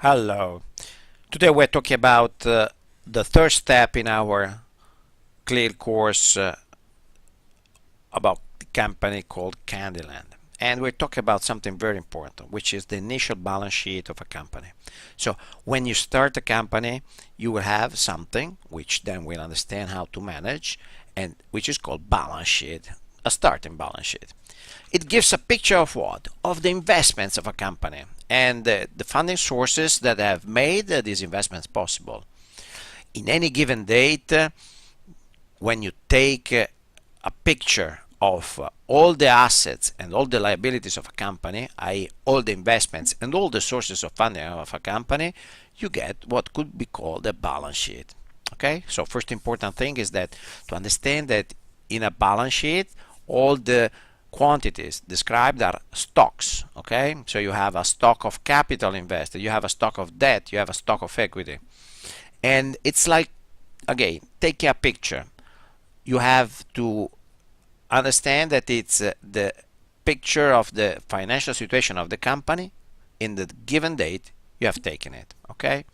Hello. Today we're talking about the third step in our CLIL course about the company called Candyland. And we're talking about something very important, which is the initial balance sheet of a company. So when you start a company, you will have something which then we'll understand how to manage, and which is called balance sheet, a starting balance sheet. It gives a picture of what? Of the investments of a company and the funding sources that have made these investments possible. In any given date, when you take a picture of all the assets and all the liabilities of a company, i.e. all the investments and all the sources of funding of a company, you get what could be called a balance sheet. Okay, so first important thing is that to understand that in a balance sheet, all the quantities described are stocks. Okay, so you have a stock of capital invested, you have a stock of debt, you have a stock of equity, and it's like, again, taking a picture. You have to understand that it's the picture of the financial situation of the company in the given date you have taken it. Okay,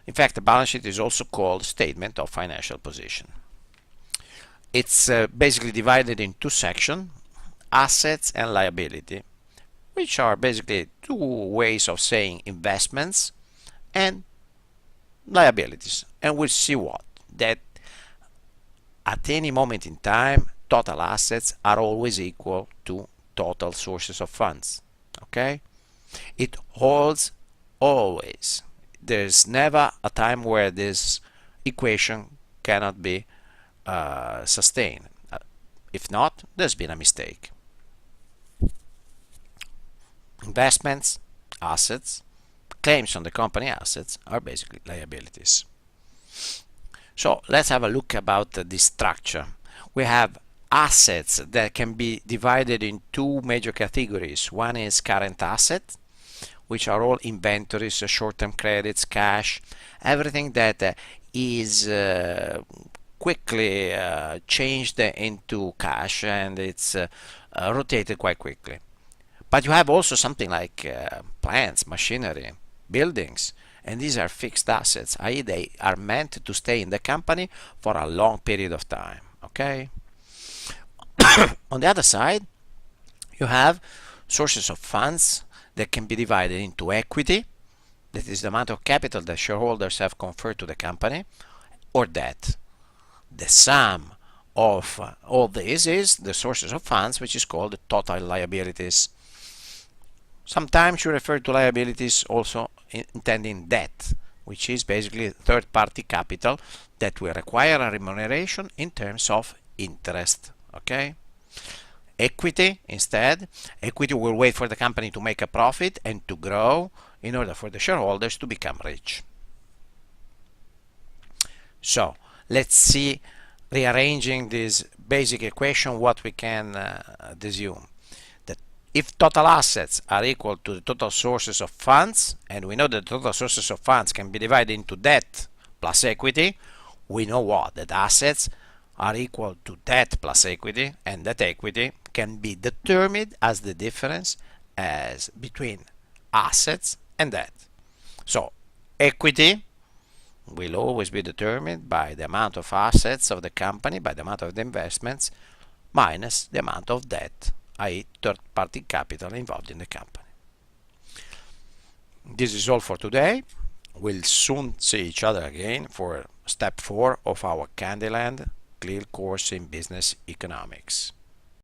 in fact, the balance sheet is also called statement of financial position. It's basically divided in two sections: assets and liability, which are basically two ways of saying investments, and liabilities. And we'll see what that at any moment in time, total assets are always equal to total sources of funds. Okay, it holds always. There's never a time where this equation cannot be sustained. If not, there's been a mistake. Investments, assets, claims on the company assets are basically liabilities. So let's have a look about this structure. We have assets that can be divided in two major categories. One is current assets, which are all inventories, short-term credits, cash, everything that is quickly changed into cash, and it's rotated quite quickly. But you have also something like plants, machinery, buildings, and these are fixed assets, i.e. they are meant to stay in the company for a long period of time. Okay. On the other side, you have sources of funds that can be divided into equity, that is the amount of capital that shareholders have conferred to the company, or debt. The sum of all these is the sources of funds, which is called the total liabilities. Sometimes you refer to liabilities also intending debt, which is basically third-party capital that will require a remuneration in terms of interest. Okay. Equity, instead, equity will wait for the company to make a profit and to grow in order for the shareholders to become rich. So let's see, rearranging this basic equation, what we can deduce. That if total assets are equal to the total sources of funds, and we know that total sources of funds can be divided into debt plus equity, we know what? That assets are equal to debt plus equity, and that equity can be determined as the difference as between assets and debt. So equity will always be determined by the amount of assets of the company, by the amount of the investments, minus the amount of debt, i.e. third-party capital involved in the company. This is all for today. We'll soon see each other again for step 4 of our Candyland CLIL course in business economics.